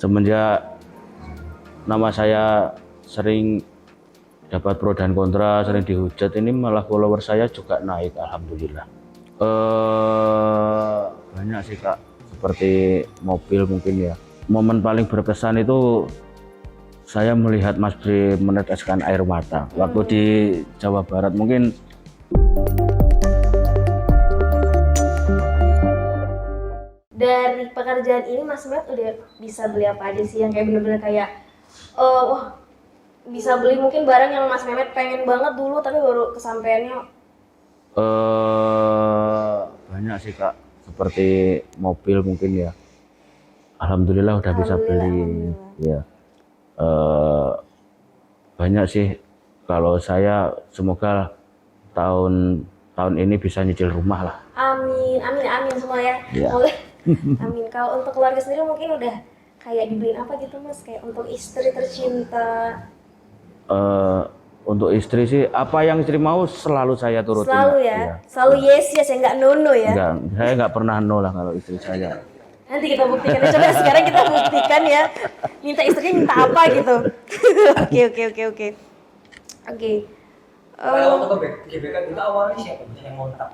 semenjak nama saya sering dapat pro dan kontra, sering dihujat, ini malah follower saya juga naik, alhamdulillah. Banyak sih Kak, seperti mobil mungkin ya. Momen paling berkesan itu saya melihat Mas Bri meneteskan air mata waktu di Jawa Barat. Mungkin dari pekerjaan ini Mas Met udah bisa beli apa aja sih yang kayak bener-bener kayak wah bisa beli mungkin barang yang Mas Mehmet pengen banget dulu tapi baru kesampaiannya. Banyak sih Kak, seperti mobil mungkin ya. Alhamdulillah udah bisa beli. Ya. Banyak sih, kalau saya semoga tahun ini bisa nyicil rumah lah. Amin, amin, amin semua ya. Ya. Amin. Kalau untuk keluarga sendiri mungkin udah kayak dibeliin apa gitu Mas, kayak untuk istri tercinta. Untuk istri sih, apa yang istri mau selalu saya turutin. Selalu ya, Iya. selalu yes ya, saya nggak no ya. Enggak, saya nggak pernah no lah kalau istri saya. Nanti kita buktikan, coba sekarang kita buktikan ya. Minta istrinya minta apa gitu. Oke. Kalau untuk GBK juga awalnya siapa yang ngontak?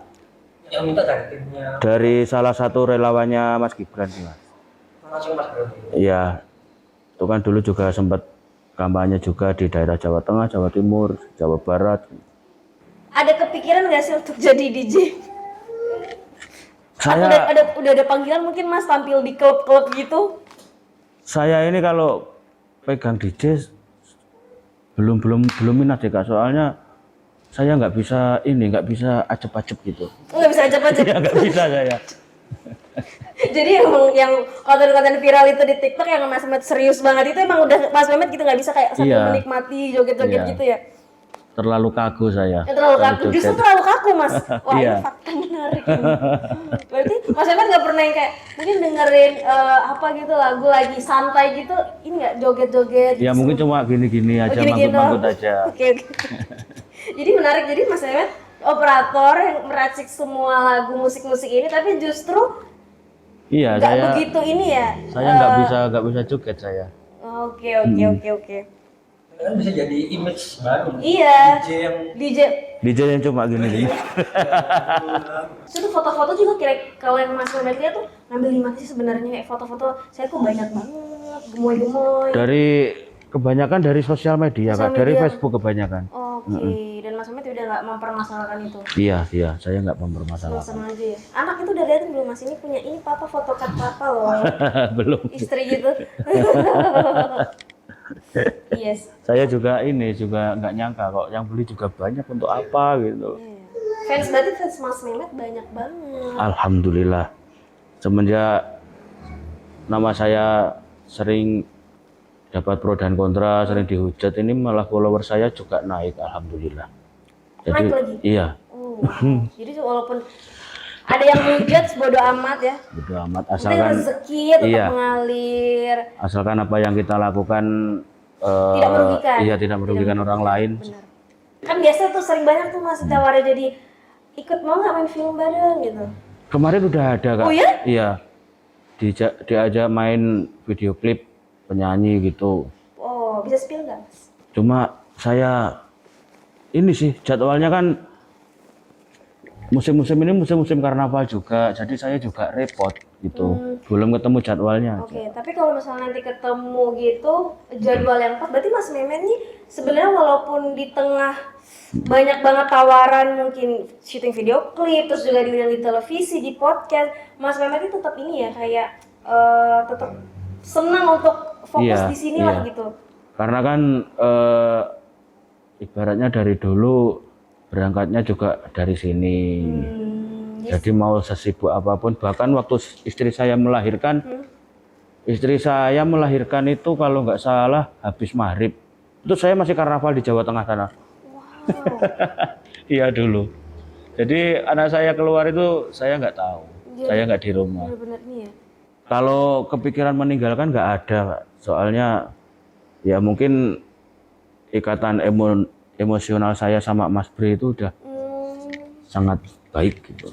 Yang minta dari timnya? Dari salah satu relawannya Mas Gibran sih Mas. Langsung Mas Bro. Iya, itu kan dulu juga sempat kampanye juga di daerah Jawa Tengah, Jawa Timur, Jawa Barat. Ada kepikiran nggak sih untuk jadi DJ? Saya udah ada panggilan mungkin Mas tampil di klub-klub gitu? Saya ini kalau pegang DJ belum minat ya Kak, soalnya saya nggak bisa acep-acep gitu. Nggak bisa acap-acap. Ya nggak bisa saya. Jadi yang konten-konten viral itu di TikTok yang Mas Mehmet serius banget itu emang udah Mas Mehmet gitu nggak bisa kayak sambil Iya. menikmati joget-joget Iya. gitu ya? Terlalu kaku saya. Terlalu kaku, joget. justru terlalu kaku Mas. Wah Iya. ini fakta menarik. Berarti Mas Mehmet nggak pernah yang kayak mungkin dengerin apa gitu lagu lagi santai gitu, ini nggak joget-joget? Ya mungkin cuma gini-gini aja, manggut-manggut aja. Oke. Jadi menarik, jadi Mas Mehmet operator yang meracik semua lagu musik-musik ini, tapi justru Iya, nggak saya begitu ini ya. Saya nggak bisa joget saya. Oke. Kan bisa jadi image baru. Iya. DJ yang DJ. DJ yang cuma gini-gini. Itu foto-foto juga kira kalau yang Mas Mehmet lihat tuh ngambil di mana sih sebenarnya, kayak foto-foto saya tuh banyak banget gemoy-gemoy. Kebanyakan dari sosial media Sosial Kak, dari media. Facebook kebanyakan. Oke. Dan Mas Mehmet udah nggak mempermasalahkan itu. Iya, saya nggak mempermasalahkan. Sama aja ya. Anak itu udah liatin belum Mas, ini punya ini papa photocard papa loh. Belum. Istri gitu. Yes. Saya juga nggak nyangka kok yang beli juga banyak, untuk apa gitu. Berarti fans Mas Mehmet banyak banget. Alhamdulillah. Semenjak nama saya sering dapat pro dan kontra, sering dihujat, ini malah follower saya juga naik, alhamdulillah. Jadi Naik lagi? iya, Jadi walaupun ada yang hujat bodo amat ya. bodo amat, Penting asalkan rezeki tetap mengalir. asalkan apa yang kita lakukan Tidak merugikan. Iya, tidak merugikan orang lain. Benar. Kan biasa tuh sering banyak tuh Mas tawarin jadi ikut mau nggak main film bareng gitu. Kemarin udah ada Kak. Oh ya? Iya. Diajak main video klip penyanyi gitu. Oh, bisa spill nggak Mas? Cuma saya ini sih jadwalnya kan musim-musim ini musim karnaval juga, jadi saya juga repot gitu. Belum ketemu jadwalnya. Oke, tapi kalau misalnya nanti ketemu gitu jadwal yang pas, berarti Mas Mehmet nih sebenarnya walaupun di tengah banyak banget tawaran mungkin syuting video klip, terus juga diundang di televisi, di podcast, Mas Mehmet itu tetap ini ya kayak tetap senang untuk fokus di sini lah gitu. Karena kan ibaratnya dari dulu berangkatnya juga dari sini. Jadi mau sesibuk apapun, bahkan waktu istri saya melahirkan, itu kalau nggak salah habis maghrib. Itu saya masih karnaval di Jawa Tengah sana. Wow. Iya dulu. Jadi anak saya keluar itu saya nggak tahu. Saya nggak di rumah. Benar-benar nih ya. Kalau kepikiran meninggalkan nggak ada, Kak. Soalnya ya mungkin ikatan emosional saya sama Mas Bri itu udah sangat baik gitu.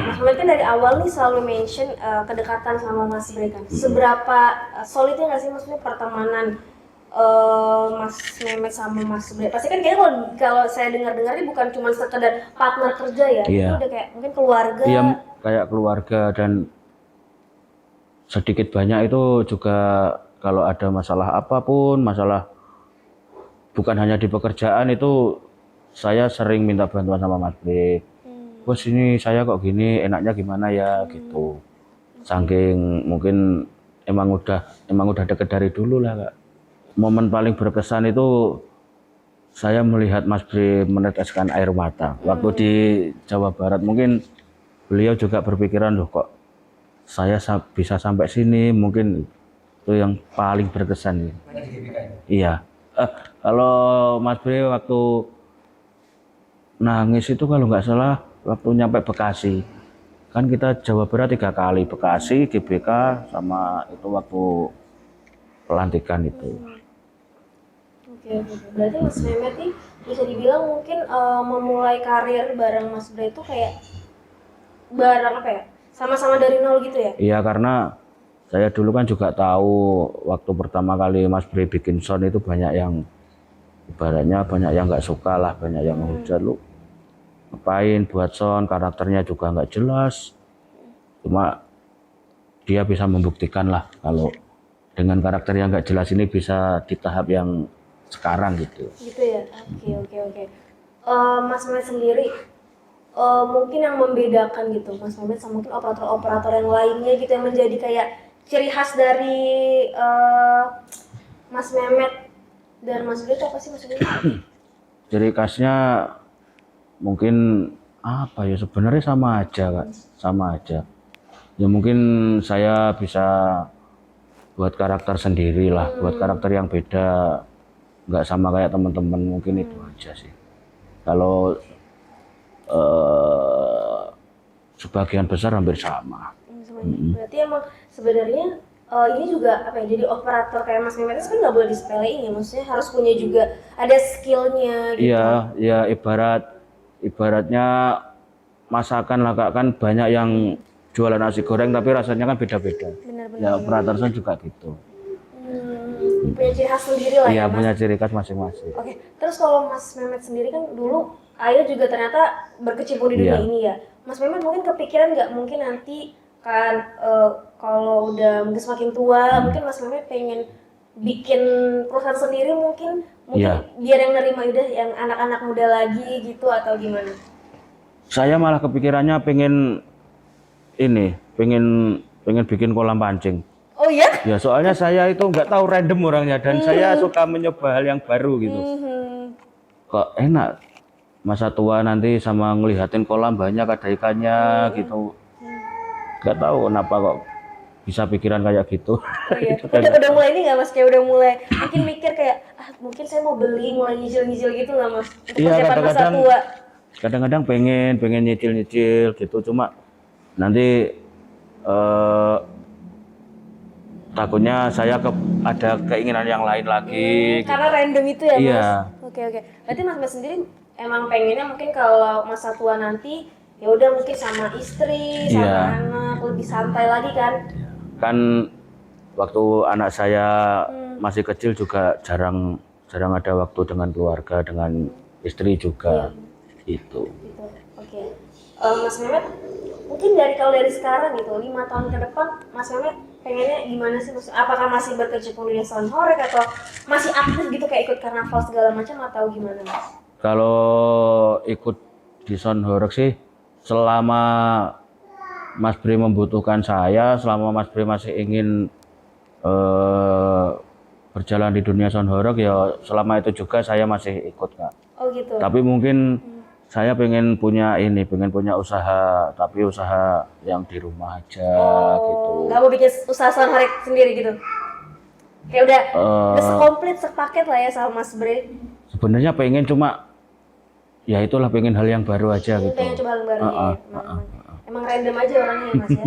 Mas Mehmet kan dari awal nih selalu mention kedekatan sama Mas Bre kan. Seberapa solidnya nggak sih maksudnya pertemanan Mas Mehmet sama Mas Bre? Pasti kan kayaknya kalau saya dengar-dengar ini bukan cuma sekedar partner kerja ya, Iya. itu udah kayak mungkin keluarga. Iya, kayak keluarga, dan sedikit banyak itu juga kalau ada masalah apapun, masalah bukan hanya di pekerjaan, itu saya sering minta bantuan sama Mas Bre. Bos, ini saya kok gini, enaknya gimana ya gitu. Saking mungkin emang udah deket dari dulu lah, Kak. Momen paling berkesan itu saya melihat Mas Bre meneteskan air mata waktu di Jawa Barat. Mungkin beliau juga berpikiran, loh kok saya bisa sampai sini, mungkin itu yang paling berkesan. Mana di GBK itu? Iya. Kalau Mas Bre waktu nangis itu kalau nggak salah waktu nyampe Bekasi, kan kita Jawa Barat 3 kali, Bekasi, GBK, sama itu waktu pelantikan itu. Oke. Berarti Mas Mehmet nih bisa dibilang mungkin memulai karir bareng Mas Bre itu kayak bareng apa ya? Sama-sama dari nol gitu ya? Iya, karena saya dulu kan juga tahu waktu pertama kali Mas Bre bikin sound itu banyak yang ibaratnya banyak yang nggak suka lah, banyak yang menghujat, lu ngapain buat sound, karakternya juga nggak jelas. Cuma dia bisa membuktikan lah kalau dengan karakter yang nggak jelas ini bisa di tahap yang sekarang gitu. Gitu ya? Oke. Mas Mehmet sendiri mungkin yang membedakan gitu Mas Mehmet sama mungkin operator-operator yang lainnya gitu yang menjadi kayak ciri khas dari Mas Mehmet dan Mas Bre itu apa sih Mas Bre? Ciri khasnya mungkin apa ya, sebenarnya sama aja Kak, sama aja. Ya mungkin saya bisa buat karakter sendiri lah, buat karakter yang beda, nggak sama kayak teman-teman, mungkin itu aja sih. Kalau sebagian besar hampir sama. Berarti emang sebenarnya ini juga apa ya, jadi operator kayak Mas Mehmet itu kan nggak boleh disepelein ya, maksudnya harus punya juga ada skillnya gitu. Iya, ya ibaratnya masakan lah Kak, kan banyak yang jualan nasi goreng tapi rasanya kan beda-beda. Benar-benar. Ya operator saya juga gitu. Punya ciri khas sendiri lah Iya, ya Mas. punya ciri khas masing-masing. Oke, terus kalau Mas Mehmet sendiri kan dulu ayah juga ternyata berkecimpung di dunia Iya. ini ya. Mas Mehmet mungkin kepikiran nggak mungkin nanti kan kalau udah mungkin semakin tua, mungkin Mas Mehmet pengen bikin perusahaan sendiri mungkin Iya. biar yang nerima udah yang anak-anak muda lagi gitu atau gimana? Saya malah kepikirannya pengen bikin kolam pancing. Oh iya? Ya soalnya saya itu nggak tahu, random orangnya, dan saya suka mencoba hal yang baru gitu. Kok enak masa tua nanti sama ngelihatin kolam banyak ada ikannya gitu. Nggak tahu kenapa kok bisa pikiran kayak gitu. Oh iya. Udah mulai ini nggak Mas, kayak udah mulai mungkin mikir kayak mungkin saya mau beli, mulai nyicil-nyicil gitu nggak Mas? Untuk Iya, persiapan masa tua. kadang-kadang pengen nyicil gitu, cuma nanti takutnya saya ada keinginan yang lain lagi. Karena random itu ya Mas? Iya. Oke. Berarti Mas Mehmet sendiri emang pengennya mungkin kalau masa tua nanti ya udah mungkin sama istri, sama Iya. anak, lebih santai lagi kan? Kan waktu anak saya masih kecil juga jarang ada waktu dengan keluarga, dengan istri juga. Itu. Gitu. Oke. Mas Mehmet mungkin kalau dari sekarang gitu 5 tahun ke depan Mas Mehmet pengennya gimana sih? Maksudnya, apakah masih berkecimpung di sound horeg atau masih aktif gitu kayak ikut karnaval segala macam atau gimana Mas? Kalau ikut di sound horeg sih, selama Mas Bre membutuhkan saya, selama Mas Bre masih ingin berjalan di dunia sound horeg, ya selama itu juga saya masih ikut Kak. Oh gitu. Tapi mungkin saya pengen punya usaha, tapi usaha yang di rumah aja gitu. Nggak mau bikin usaha sound horeg sendiri gitu? Kayak udah sekomplit, sepaket lah ya sama Mas Bre. Sebenarnya pengen, cuma ya itulah, pengen hal yang baru aja gitu. Pengen coba hal baru ya. Emang random aja orangnya ya Mas ya.